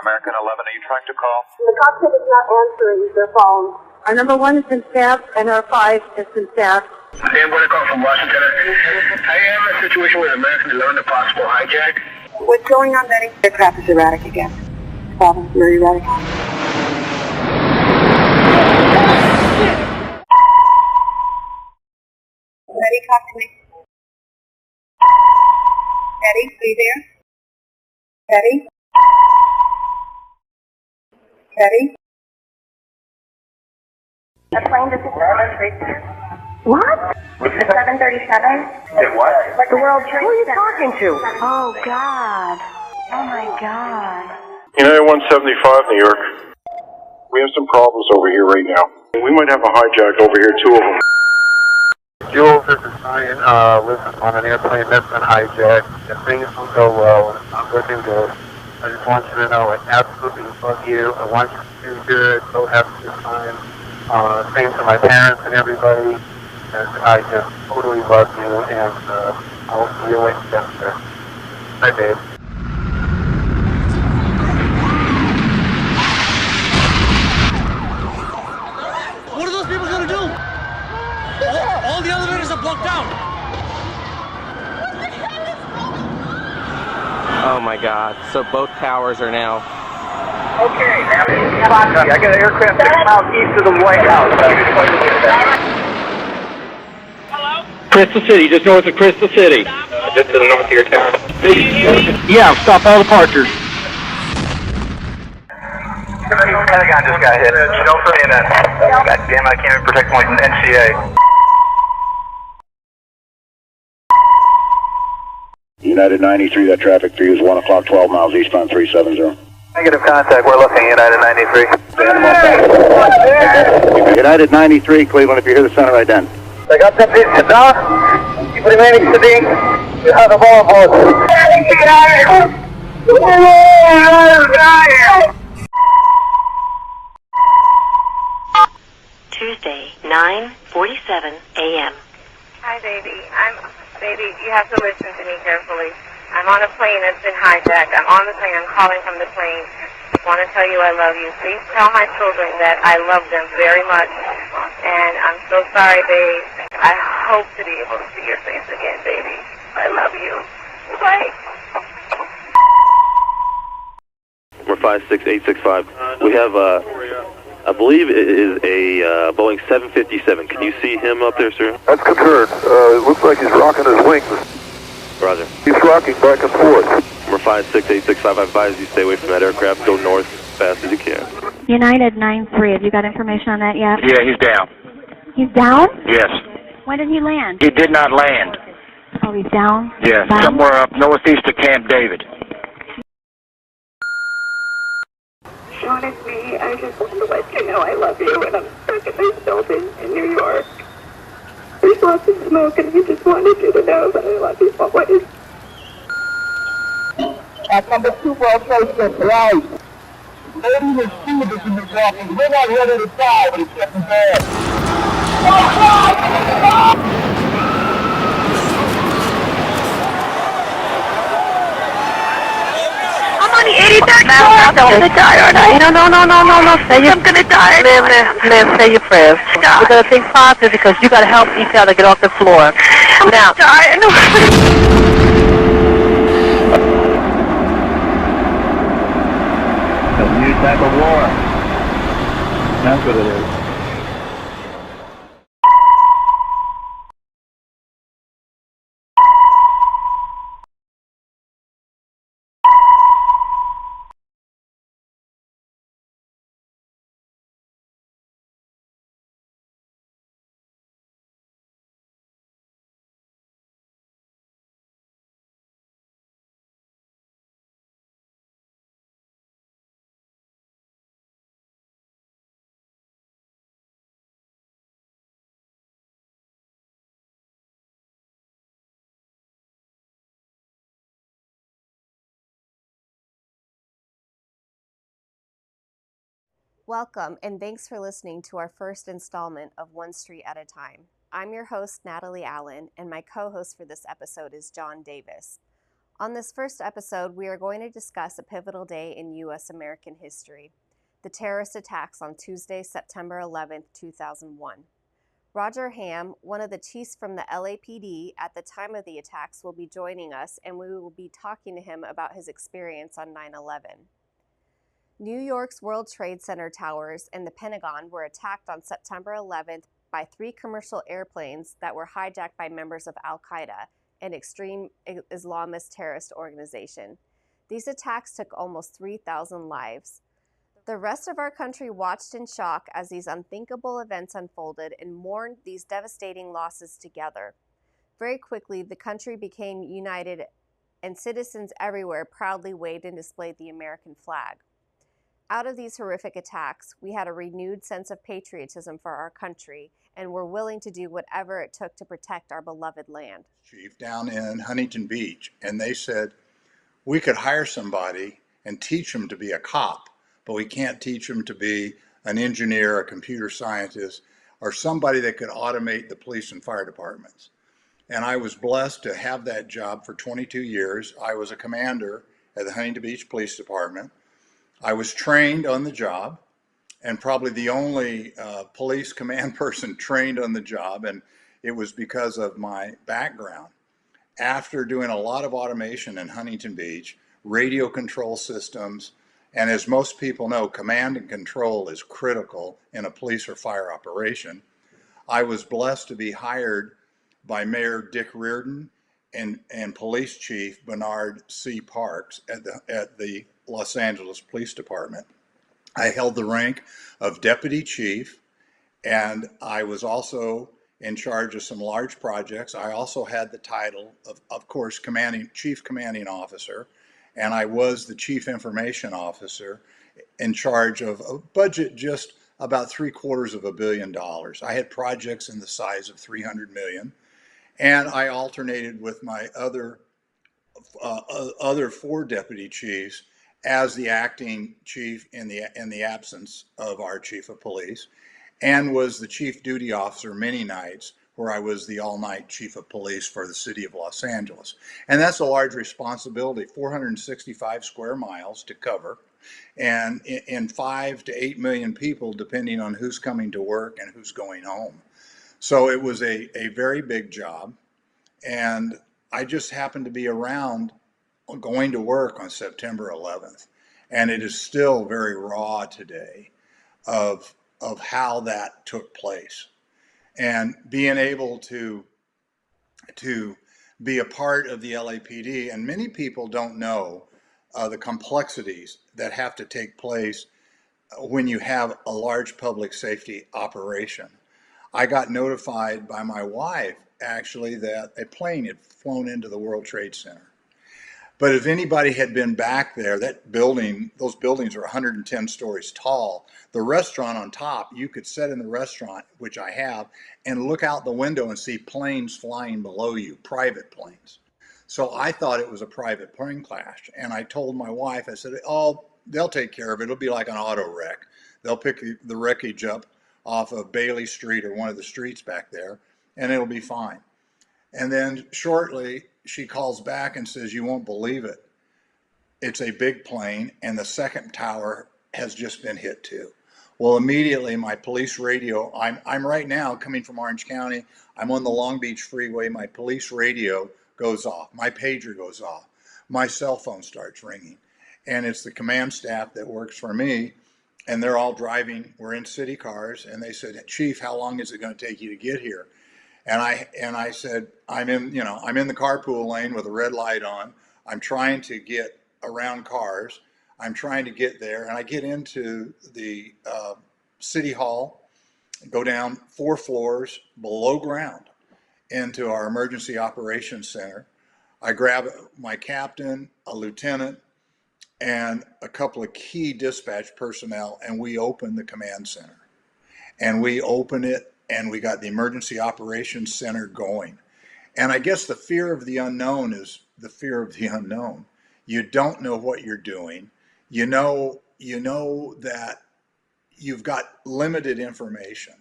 American 11, are you trying to call? The cockpit is not answering their phone. Our number 1 has been staffed, and our 5 has been staffed. Hey, I'm going to call from Washington. I have a situation with American 11, a possible hijack. What's going on, Betty? The aircraft is erratic again. Problem, very erratic. Betty, talk to me. Betty, are you there? Betty? Betty? The plane just What? The 737? What? Like the World Trade Who are you Center. talking to? Oh, God. Oh, my God. United 175, New York. We have some problems over here right now. We might have a hijack over here, 2 of them. Jules, this is Ryan. Listen, on an airplane that's been hijacked, and things don't go well, and it's not looking good. I just want you to know I absolutely love you. I want you to do good. Go have a good time. Same to my parents and everybody. And I just totally love you, and I'll see you later. Bye, babe. What are those people going to do? All the elevators are blocked out. Oh my God. So both towers are now. Okay, I got an aircraft 6 miles east of the White House. Crystal City, just north of Crystal City. Just to the north of your town. Yeah, stop all departures. Pentagon just got hit. Don't for CNN. God damn, I can't even protect my NCA. United 93, that traffic for you is 1 o'clock, 12 miles eastbound 370. Negative contact, we're looking, United 93. United 93, Cleveland, if you hear the center right then. I got that piece of dog. Keep remaining steady. You have the ball, boss. Tuesday, 9:47 a.m. Hi, baby. Baby, you have to listen to me carefully. I'm on a plane that's been hijacked. I'm on the plane. I'm calling from the plane. I want to tell you I love you. Please tell my children that I love them very much. And I'm so sorry, babe. I hope to be able to see your face again, baby. I love you. Bye. We're 56865. We have, I believe it is a Boeing 757. Can you see him up there, sir? That's confirmed. It looks like he's rocking his wings. Roger. He's rocking back and forth. We're 56865. I advise you stay away from that aircraft. Go north as fast as you can. United 93, have you got information on that yet? Yeah, he's down. He's down? Yes. When did he land? He did not land. Oh, he's down? Yes, Down? somewhere up northeast of Camp David. Sean, it's me. I just want to let you know I love you, and I'm stuck in this building in New York. There's lots of smoke, and I just wanted you to know that I love you always. At number 2 World Trade Center, right. Lady was stewardess in this office. We're not ready to die, but it's getting bad. I'm on the 83rd floor. I'm gonna die, aren't I? No. I'm gonna die. Liv, say your prayers. God. We're gonna think positive because you gotta help each other get off the floor. I'm Now, gonna die. A new type of war. That's what it is. Welcome, and thanks for listening to our first installment of One Street at a Time. I'm your host, Natalie Allen, and my co-host for this episode is John Davis. On this first episode, we are going to discuss a pivotal day in U.S. American history, the terrorist attacks on Tuesday, September 11, 2001. Roger Ham, one of the chiefs from the LAPD at the time of the attacks, will be joining us, and we will be talking to him about his experience on 9/11. New York's World Trade Center towers and the Pentagon were attacked on September 11th by 3 commercial airplanes that were hijacked by members of Al-Qaeda, an extreme Islamist terrorist organization. These attacks took almost 3,000 lives. The rest of our country watched in shock as these unthinkable events unfolded and mourned these devastating losses together. Very quickly, the country became united, and citizens everywhere proudly waved and displayed the American flag. Out of these horrific attacks, we had a renewed sense of patriotism for our country and were willing to do whatever it took to protect our beloved land. Chief down in Huntington Beach, and they said we could hire somebody and teach them to be a cop, but we can't teach them to be an engineer, a computer scientist, or somebody that could automate the police and fire departments. And I was blessed to have that job for 22 years. I was a commander at the Huntington Beach Police Department. I was trained on the job, and probably the only police command person trained on the job, and it was because of my background. After doing a lot of automation in Huntington Beach, radio control systems, and as most people know, command and control is critical in a police or fire operation, I was blessed to be hired by Mayor Dick Reardon and Police Chief Bernard C. Parks at the Los Angeles Police Department. I held the rank of Deputy Chief, and I was also in charge of some large projects. I also had the title of course, Chief Commanding Officer, and I was the Chief Information Officer in charge of a budget just about $750 million. I had projects in the size of $300 million, and I alternated with my other 4 deputy chiefs as the acting chief in the absence of our chief of police, and was the chief duty officer many nights, where I was the all-night chief of police for the city of Los Angeles. And that's a large responsibility, 465 square miles to cover, and in 5 to 8 million people, depending on who's coming to work and who's going home. So it was a very big job, and I just happened to be around going to work on September 11th, and it is still very raw today of how that took place. And being able to be a part of the LAPD, and many people don't know the complexities that have to take place when you have a large public safety operation. I got notified by my wife, actually, that a plane had flown into the World Trade Center. But if anybody had been back there, those buildings are 110 stories tall. The restaurant on top, you could sit in the restaurant, which I have, and look out the window and see planes flying below you, private planes. So I thought it was a private plane crash. And I told my wife, I said, oh, they'll take care of it. It'll be like an auto wreck. They'll pick the wreckage up off of Bailey Street or one of the streets back there, and it'll be fine. And then shortly, she calls back and says, you won't believe it. It's a big plane, and the second tower has just been hit too. Well, immediately my police radio, I'm right now coming from Orange County. I'm on the Long Beach Freeway. My police radio goes off. My pager goes off. My cell phone starts ringing. And it's the command staff that works for me, and they're all driving. We're in city cars, and they said, Chief, how long is it going to take you to get here? And I said, I'm in the carpool lane with a red light on. I'm trying to get around cars. I'm trying to get there, and I get into the city hall, go down 4 floors below ground into our emergency operations center. I grab my captain, a lieutenant, and a couple of key dispatch personnel, and we open the command center. And we open it, and we got the emergency operations center going. And I guess the fear of the unknown is the fear of the unknown. You don't know what you're doing. You know that you've got limited information.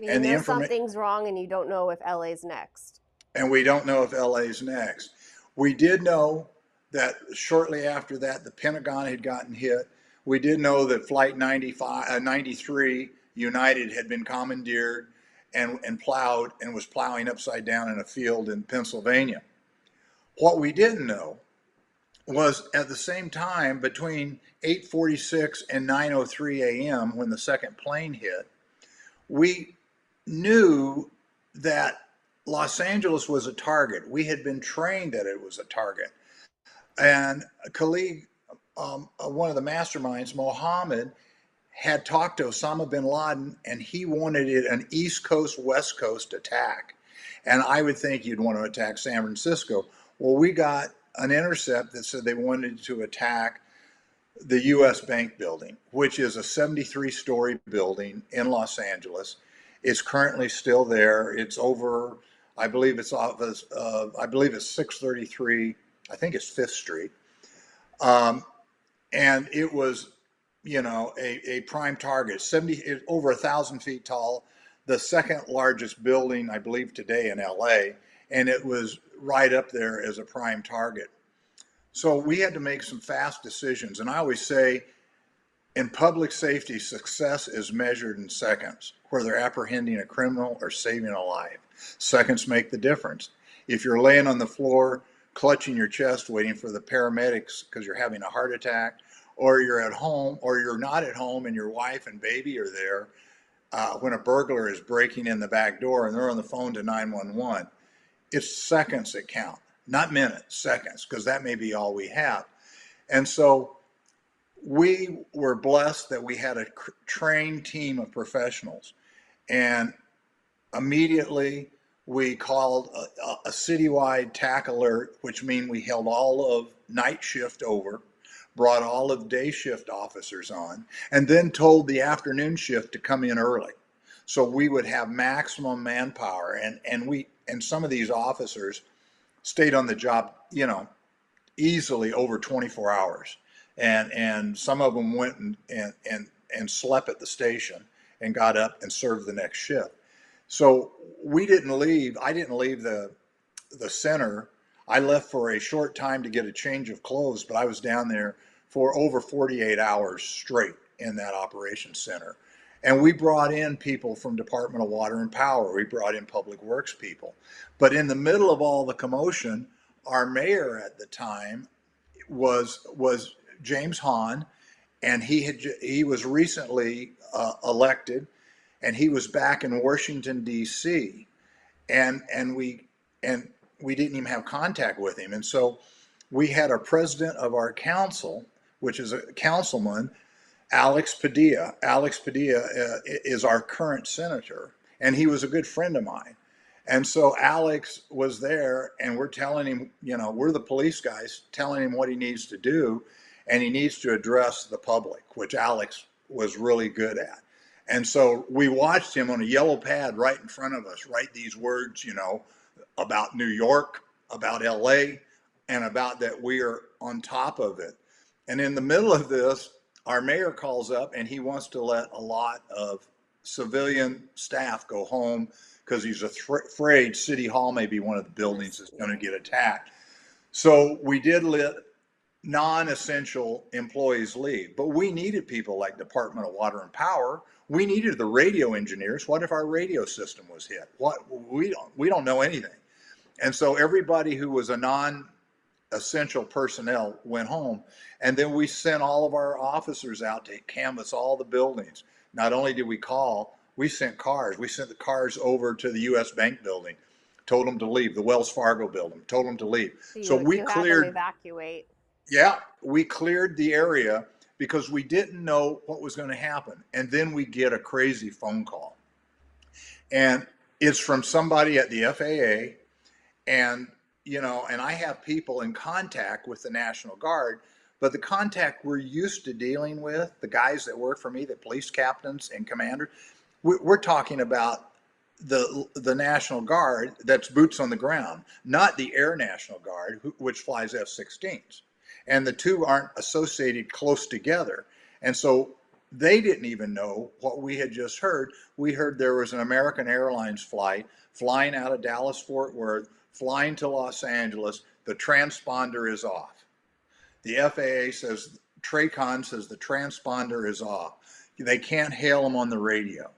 You know something's wrong, and you don't know if LA's next. And we don't know if LA's next. We did know that shortly after that, the Pentagon had gotten hit. We did know that Flight 93 United had been commandeered and plowed and was plowing upside down in a field in Pennsylvania. What we didn't know was at the same time, between 8:46 and 9:03 a.m., when the second plane hit, we knew that Los Angeles was a target. We had been trained that it was a target. And Khalid, one of the masterminds, Mohammed, had talked to Osama bin Laden, and he wanted it an East Coast, West Coast attack. And I would think you'd want to attack San Francisco. Well, we got an intercept that said they wanted to attack the U.S. Bank building, which is a 73-story building in Los Angeles. It's currently still there. It's over, I believe it's off of, I believe it's 633, I think it's 5th Street. And it was, you know, a prime target, over 1,000 feet tall, the second largest building, I believe, today in LA, and it was right up there as a prime target. So we had to make some fast decisions. And I always say, in public safety, success is measured in seconds, whether apprehending a criminal or saving a life. Seconds make the difference. If you're laying on the floor, clutching your chest, waiting for the paramedics because you're having a heart attack, or you're at home, or you're not at home and your wife and baby are there, when a burglar is breaking in the back door and they're on the phone to 911, it's seconds that count, not minutes, seconds, because that may be all we have. And so we were blessed that we had a trained team of professionals. And immediately we called a citywide TAC alert, which means we held all of night shift over, brought all of day shift officers on, and then told the afternoon shift to come in early. So we would have maximum manpower, and some of these officers stayed on the job, you know, easily over 24 hours. And some of them went and slept at the station and got up and served the next shift. So we didn't leave. I didn't leave the center. I left for a short time to get a change of clothes, but I was down there for over 48 hours straight in that operations center. And we brought in people from Department of Water and Power. We brought in Public Works people. But in the middle of all the commotion, our mayor at the time was James Hahn, and he was recently elected, and he was back in Washington, D.C. And we didn't even have contact with him. And so we had our president of our council, which is a councilman, Alex Padilla. Alex Padilla is our current senator, and he was a good friend of mine. And so Alex was there, and we're telling him, you know, we're the police guys, telling him what he needs to do, and he needs to address the public, which Alex was really good at. And so we watched him on a yellow pad right in front of us write these words, you know, about New York, about LA, and about that we are on top of it. And in the middle of this, our mayor calls up and he wants to let a lot of civilian staff go home because he's afraid City Hall may be one of the buildings that's going to get attacked. So we did let non-essential employees leave, but we needed people like Department of Water and Power. We needed the radio engineers. What if our radio system was hit? We don't know anything. And so everybody who was a non-essential personnel went home. And then we sent all of our officers out to canvass all the buildings. Not only did we call, we sent cars. We sent the cars over to the U.S. Bank building, told them to leave, the Wells Fargo building, told them to leave. So we cleared. Had them evacuate. Yeah, we cleared the area because we didn't know what was going to happen. And then we get a crazy phone call. And it's from somebody at the FAA. And, you know, and I have people in contact with the National Guard, but the contact we're used to dealing with, the guys that work for me, the police captains and commanders, we're talking about the National Guard that's boots on the ground, not the Air National Guard, which flies F-16s. And the two aren't associated close together. And so they didn't even know what we had just heard. We heard there was an American Airlines flight flying out of Dallas-Fort Worth, flying to Los Angeles. The transponder is off. The FAA says, TRACON says the transponder is off. They can't hail them on the radio.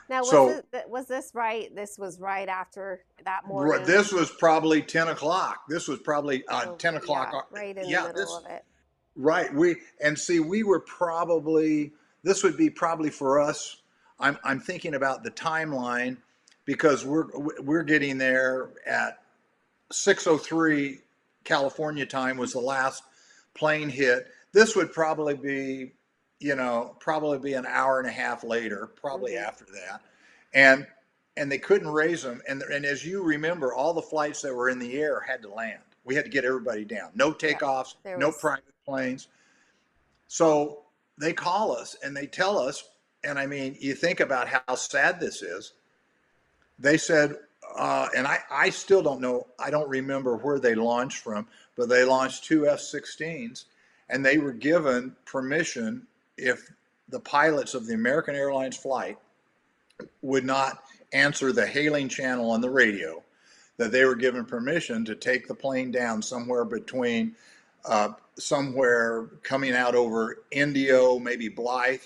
Now, So was this right? This was right after that morning? this was probably 10 o'clock. This was probably 10 o'clock. Yeah, right in the middle of it. Right. We were probably, this would be probably for us. I'm thinking about the timeline because we're getting there at 6:03 California time was the last plane hit. This would probably be, probably be an hour and a half later, probably after that. And they couldn't raise them. And as you remember, all the flights that were in the air had to land. We had to get everybody down. No takeoffs, no private planes. So they call us and they tell us, and I mean, you think about how sad this is. They said, and I still don't know, I don't remember where they launched from, but they launched 2 F-16s, and they were given permission if the pilots of the American Airlines flight would not answer the hailing channel on the radio, that they were given permission to take the plane down somewhere between, somewhere coming out over Indio, maybe Blythe,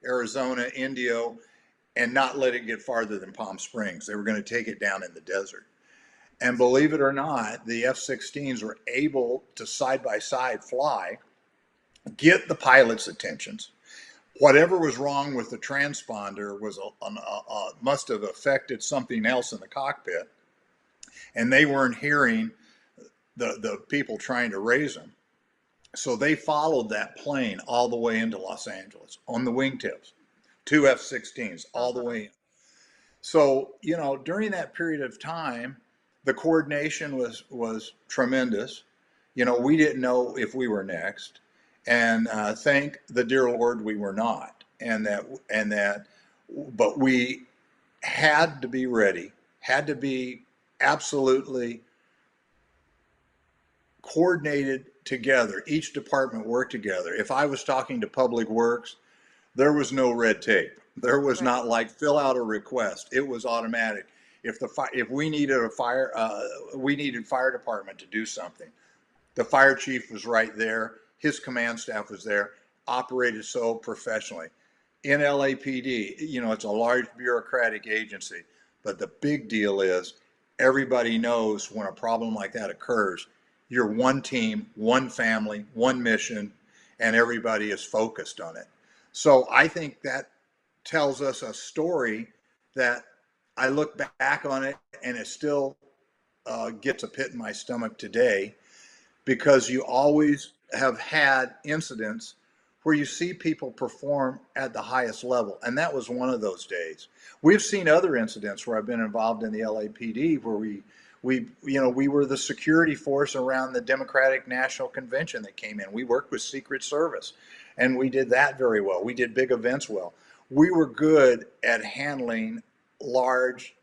Arizona, Indio, and not let it get farther than Palm Springs. They were going to take it down in the desert. And believe it or not, the F-16s were able to side-by-side fly, get the pilots' attentions. Whatever was wrong with the transponder was must have affected something else in the cockpit, and they weren't hearing the people trying to raise them. So they followed that plane all the way into Los Angeles on the wingtips. 2 F-16s all the way in. So, during that period of time, the coordination was tremendous. We didn't know if we were next, and thank the dear Lord we were not. But we had to be ready, had to be absolutely coordinated together. Each department worked together. If I was talking to Public Works, there was no red tape. There was not like fill out a request. It was automatic. If we needed we needed fire department to do something, the fire chief was right there. His command staff was there, operated so professionally. In LAPD, it's a large bureaucratic agency, but the big deal is everybody knows when a problem like that occurs, you're one team, one family, one mission, and everybody is focused on it. So I think that tells us a story that I look back on it and it still gets a pit in my stomach today, because you always have had incidents where you see people perform at the highest level. And that was one of those days. We've seen other incidents where I've been involved in the LAPD where we were the security force around the Democratic National Convention that came in. We worked with Secret Service. And we did that very well. We did big events well. We were good at handling large,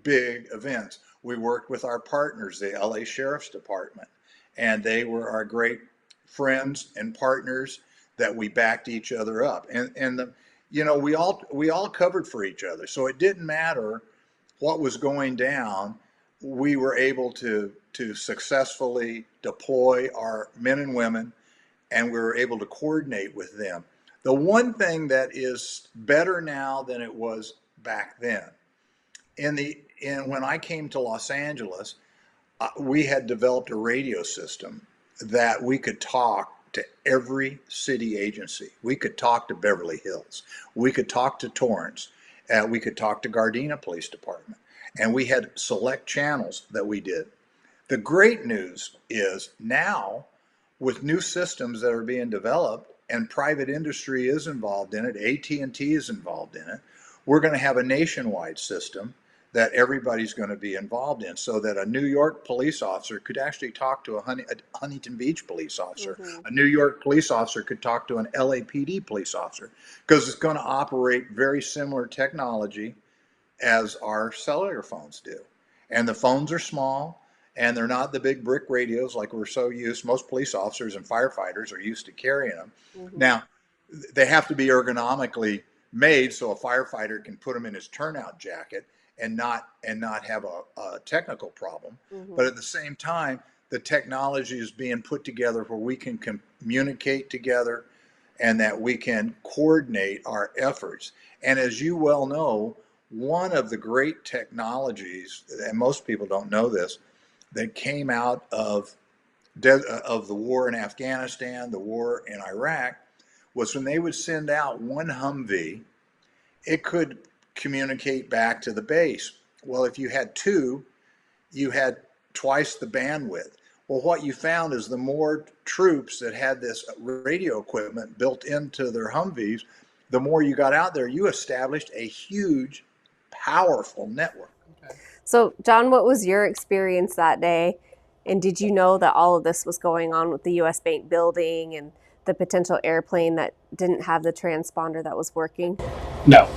big events. We worked with our partners, the LA Sheriff's Department, and they were our great friends and partners that we backed each other up. And we all covered for each other. So it didn't matter what was going down. We were able to successfully deploy our men and women, and we were able to coordinate with them. The one thing that is better now than it was back then, when I came to Los Angeles, we had developed a radio system that we could talk to every city agency. We could talk to Beverly Hills. We could talk to Torrance. We could talk to Gardena Police Department. And we had select channels that we did. The great news is now, with new systems that are being developed and private industry is involved in it, AT&T is involved in it, we're going to have a nationwide system that everybody's going to be involved in, so that a New York police officer could actually talk to a Huntington Beach police officer. A New York police officer could talk to an LAPD police officer, because it's going to operate very similar technology as our cellular phones do. And the phones are small, and they're not the big brick radios like we're so used. Most police officers and firefighters are used to carrying them. Now, they have to be ergonomically made so a firefighter can put them in his turnout jacket and not have a technical problem. But at the same time, the technology is being put together where we can communicate together and that we can coordinate our efforts. And as you well know, one of the great technologies, and most people don't know this, that came out of the war in Afghanistan, the war in Iraq, was when they would send out one Humvee, it could communicate back to the base. Well, if you had two, you had twice the bandwidth. Well, what you found is the more troops that had this radio equipment built into their Humvees, the more you got out there, you established a huge, powerful network. So, John, what was your experience that day? And did you know that all of this was going on with the U.S. Bank building and the potential airplane that didn't have the transponder that was working? No.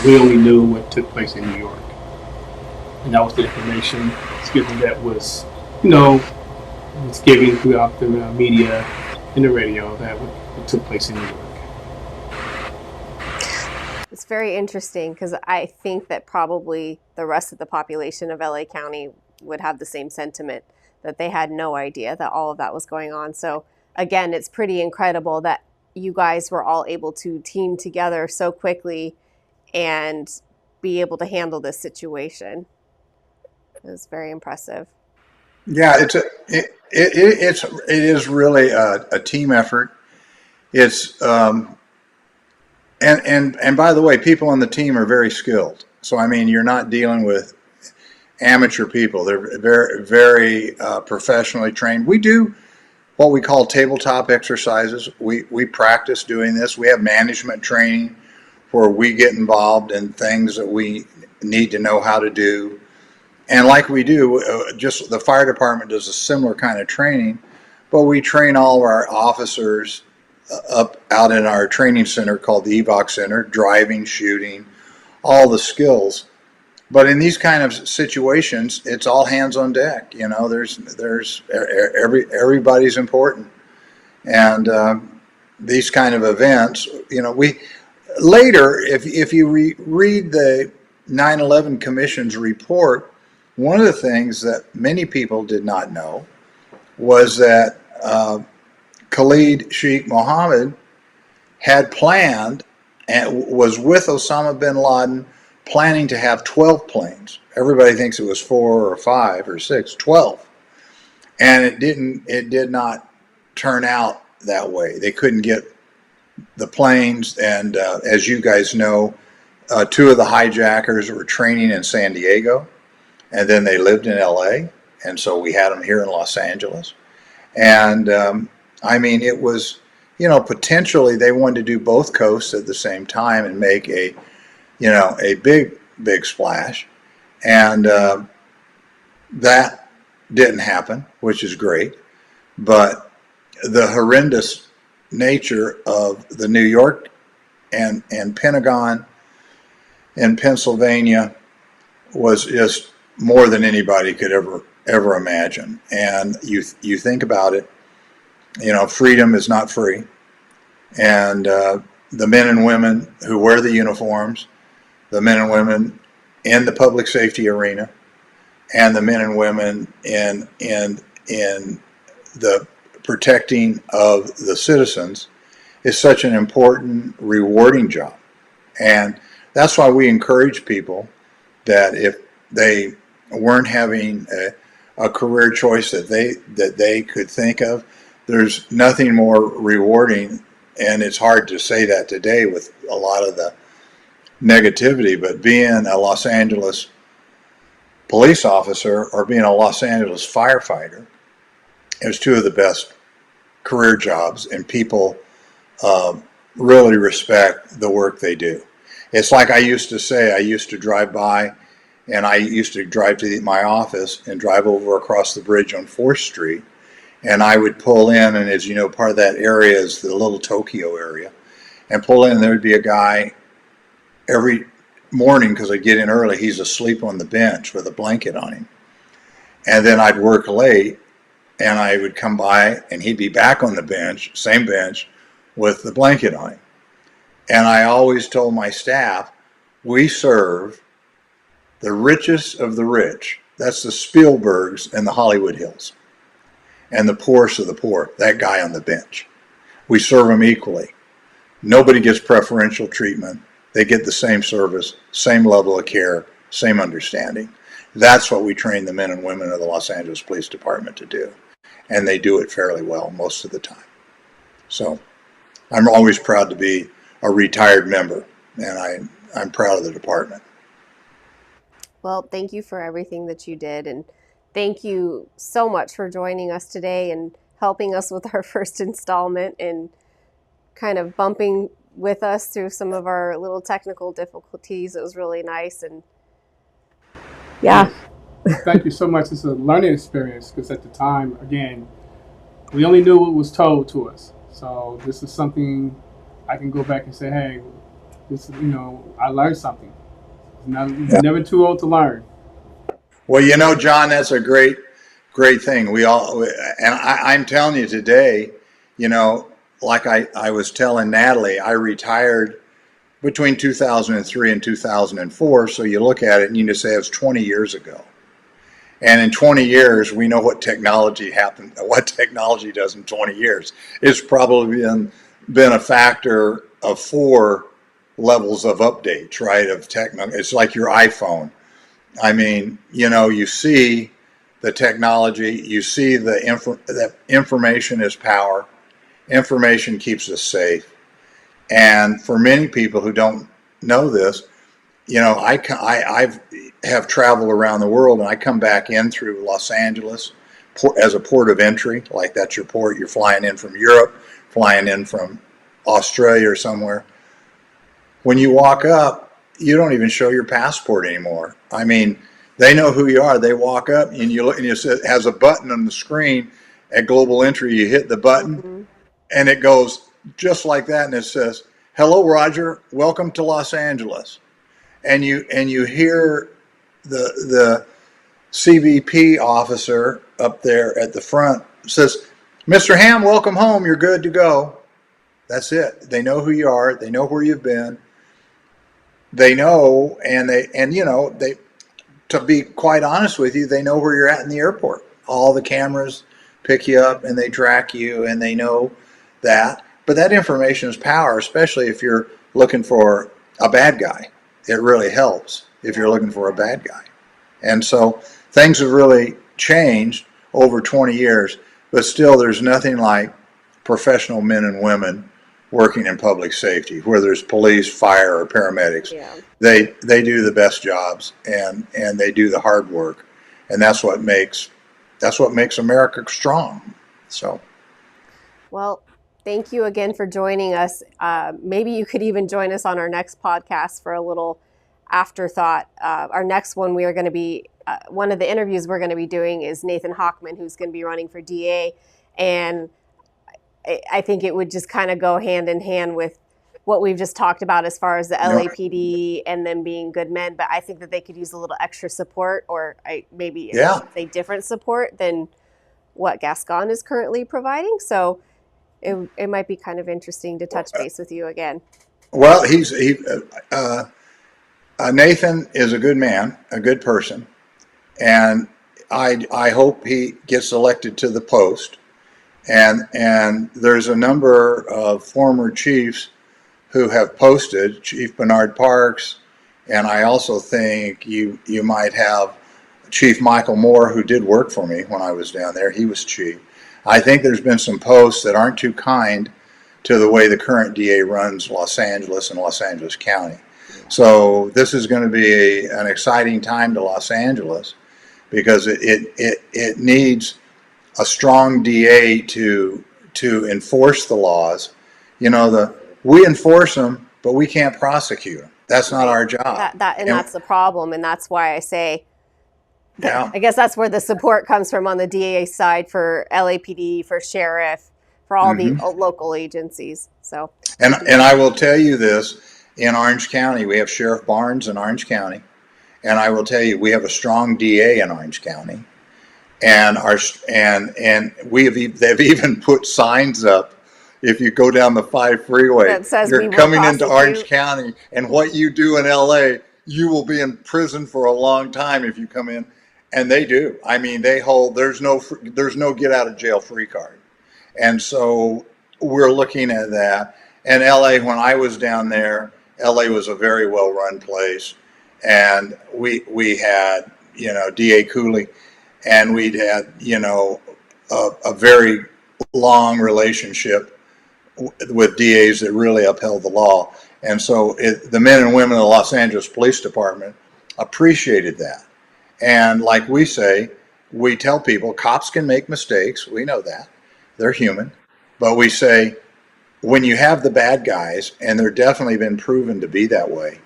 We only knew what took place in New York. And that was the information, that was, was given throughout the media and the radio that what took place in New York. It's very interesting because I think that probably the rest of the population of LA County would have the same sentiment, that they had no idea that all of that was going on. So again, it's pretty incredible that you guys were all able to team together so quickly and be able to handle this situation. It was very impressive. Yeah, it is really a team effort. It's and by the way, people on the team are very skilled. So I mean, you're not dealing with amateur people. They're very, very professionally trained. We do what we call tabletop exercises. We practice doing this. We have management training where we get involved in things that we need to know how to do. And like we do, just the fire department does a similar kind of training, but we train all of our officers out in our training center called the EVOC Center, driving, shooting, all the skills. But in these kind of situations, it's all hands on deck. There's everybody's important, and these kind of events, we later, if you read the 9/11 Commission's report, one of the things that many people did not know was that Khalid Sheikh Mohammed had planned and was with Osama bin Laden planning to have 12 planes. Everybody thinks it was 4 or 5 or 6, 12. And it did not turn out that way. They couldn't get the planes, and as you guys know, 2 of the hijackers were training in San Diego, and then they lived in LA, and so we had them here in Los Angeles. And I mean, it was, potentially they wanted to do both coasts at the same time and make a big splash. And that didn't happen, which is great. But the horrendous nature of the New York and Pentagon in Pennsylvania was just more than anybody could ever imagine. And you think about it, freedom is not free. And the men and women who wear the uniforms, the men and women in the public safety arena, and the men and women in the protecting of the citizens is such an important, rewarding job. And that's why we encourage people that if they weren't having a career choice that they could think of, there's nothing more rewarding. And it's hard to say that today with a lot of the negativity, but being a Los Angeles police officer or being a Los Angeles firefighter is 2 of the best career jobs, and people really respect the work they do. It's like I used to say, I used to drive by, and I used to drive to my office and drive over across the bridge on 4th Street, and I would pull in, and as you know, part of that area is the Little Tokyo area, and pull in, and there would be a guy every morning, because I'd get in early, he's asleep on the bench with a blanket on him. And then I'd work late, and I would come by, and he'd be back on the bench, same bench, with the blanket on him. And I always told my staff, we serve the richest of the rich. That's the Spielbergs and the Hollywood Hills. And the poorest of the poor, that guy on the bench. We serve them equally. Nobody gets preferential treatment. They get the same service, same level of care, same understanding. That's what we train the men and women of the Los Angeles Police Department to do. And they do it fairly well most of the time. So I'm always proud to be a retired member, and I'm proud of the department. Well, thank you for everything that you did, and thank you so much for joining us today and helping us with our first installment and kind of bumping with us through some of our little technical difficulties. It was really nice, and yeah. Thank you so much. It's a learning experience because at the time, again, we only knew what was told to us. So this is something I can go back and say, hey, this, I learned something. Never too old to learn. Well, John, that's a great thing. I'm telling you today, like I was telling Natalie, I retired between 2003 and 2004. So you look at it and you just say it was 20 years ago. And in 20 years, we know what technology happened, what technology does in 20 years. It's probably been a factor of 4 levels of updates, right? Of technology. It's like your iPhone. I mean, you see the technology, you see that information is power. Information keeps us safe. And for many people who don't know this, I have traveled around the world, and I come back in through Los Angeles as a port of entry. Like that's your port. You're flying in from Europe, flying in from Australia or somewhere. When you walk up, you don't even show your passport anymore. I mean, they know who you are. They walk up and you look, and it has a button on the screen at Global Entry. You hit the button, and it goes just like that, and it says, "Hello, Roger. Welcome to Los Angeles." And you hear the CBP officer up there at the front says, "Mr. Ham, welcome home. You're good to go." That's it. They know who you are. They know where you've been. They know, to be quite honest with you, they know where you're at in the airport. All the cameras pick you up and they track you, and they know that. But that information is power, especially if you're looking for a bad guy. It really helps if you're looking for a bad guy. And so things have really changed over 20 years, but still there's nothing like professional men and women working in public safety, whether it's police, fire, or paramedics. Yeah. They do the best jobs, and they do the hard work, and that's what makes America strong. So, well, thank you again for joining us. Maybe you could even join us on our next podcast for a little afterthought. Our next one, we are going to be, one of the interviews we're going to be doing is Nathan Hochman, who's going to be running for DA. And I think it would just kind of go hand in hand with what we've just talked about as far as the LAPD and them being good men. But I think that they could use a little extra support, or maybe say different support than what Gascon is currently providing. So it might be kind of interesting to touch base with you again. Well, Nathan is a good man, a good person, and I hope he gets elected to the post. And there's a number of former chiefs who have posted, Chief Bernard Parks, and I also think you might have Chief Michael Moore, who did work for me when I was down there. He was chief. I think there's been some posts that aren't too kind to the way the current DA runs Los Angeles and Los Angeles County. So this is going to be an exciting time to Los Angeles, because it needs a strong DA to enforce the laws. We enforce them, but we can't prosecute them. That's not our job. That's the problem, and that's why I say, I guess that's where the support comes from on the DA side for LAPD, for sheriff, for all the local agencies. So, and I will tell you this: in Orange County, we have Sheriff Barnes in Orange County, and I will tell you we have a strong DA in Orange County, and they've even put signs up. If you go down the 5 freeway, that says you're coming into Orange County, and what you do in LA, you will be in prison for a long time if you come in. And they do. I mean, they hold. There's no get out of jail free card, and so we're looking at that. And LA, when I was down there, LA was a very well run place, and we had DA Cooley, and we'd had a very long relationship with DAs that really upheld the law, and so the men and women of the Los Angeles Police Department appreciated that. And like we say, we tell people cops can make mistakes. We know that. They're human. But we say when you have the bad guys, and they're definitely been proven to be that way,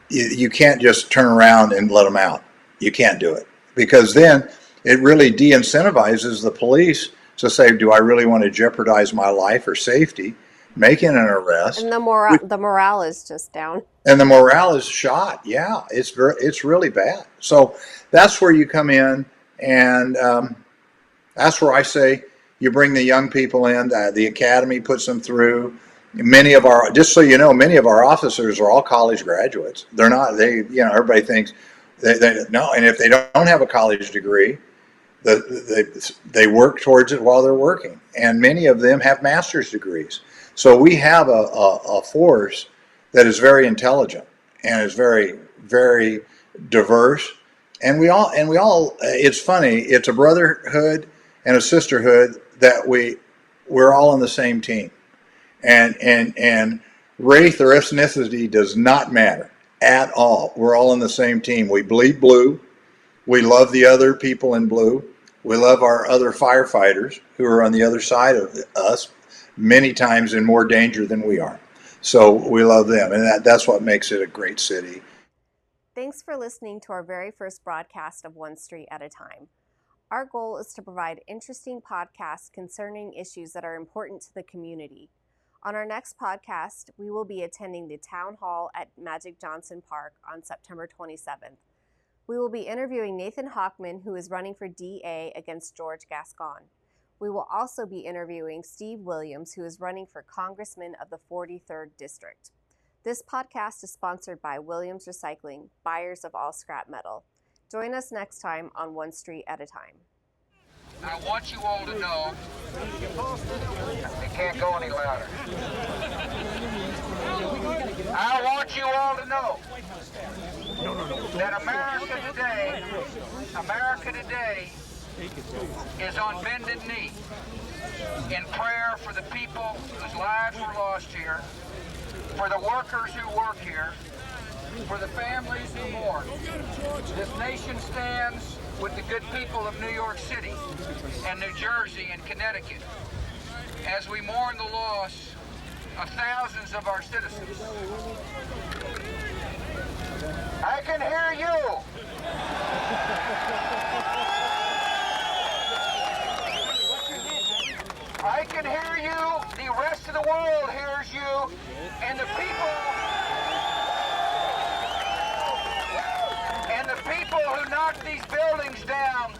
you can't just turn around and let them out. You can't do it. Because then it really de-incentivizes the police to say, do I really want to jeopardize my life or safety making an arrest? And the morale is just down. And the morale is shot. Yeah, it's really bad. So that's where you come in, and that's where I say you bring the young people in. The academy puts them through. Many of our, just so you know, many of our officers are all college graduates. They're not. Everybody thinks no. And if they don't have a college degree, they work towards it while they're working. And many of them have master's degrees. So we have a force that is very intelligent and is very, very diverse. And we all, it's funny, it's a brotherhood and a sisterhood that we're all on the same team. And race or ethnicity does not matter at all. We're all on the same team. We bleed blue. We love the other people in blue. We love our other firefighters who are on the other side of us, many times in more danger than we are. So we love them, and that's what makes it a great city. Thanks for listening to our very first broadcast of One Street at a Time. Our goal is to provide interesting podcasts concerning issues that are important to the community. On our next podcast, we will be attending the Town Hall at Magic Johnson Park on September 27th. We will be interviewing Nathan Hochman, who is running for DA against George Gascon. We will also be interviewing Steve Williams, who is running for Congressman of the 43rd District. This podcast is sponsored by Williams Recycling, buyers of all scrap metal. Join us next time on One Street at a Time. I want you all to know it can't go any louder. I want you all to know that America today is on bended knee in prayer for the people whose lives were lost here, for the workers who work here, for the families who mourn. This nation stands with the good people of New York City and New Jersey and Connecticut as we mourn the loss of thousands of our citizens. I can hear you. I can hear you. The rest of the world hears you. And the people who knock these buildings down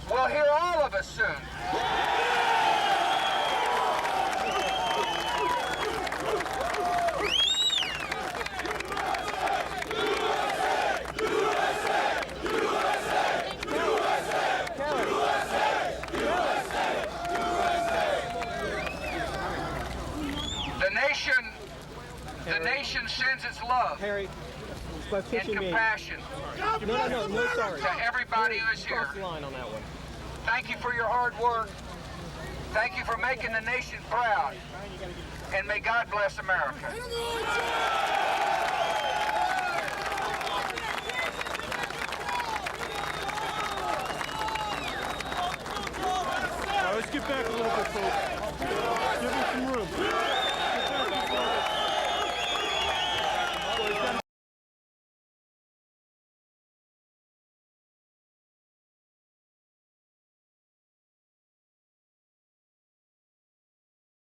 will hear all of us soon. The nation sends its love Harry, and compassion to everybody who is here. Thank you for your hard work. Thank you for making the nation proud. And may God bless America. Let's get back a little bit, folks. Give me some room.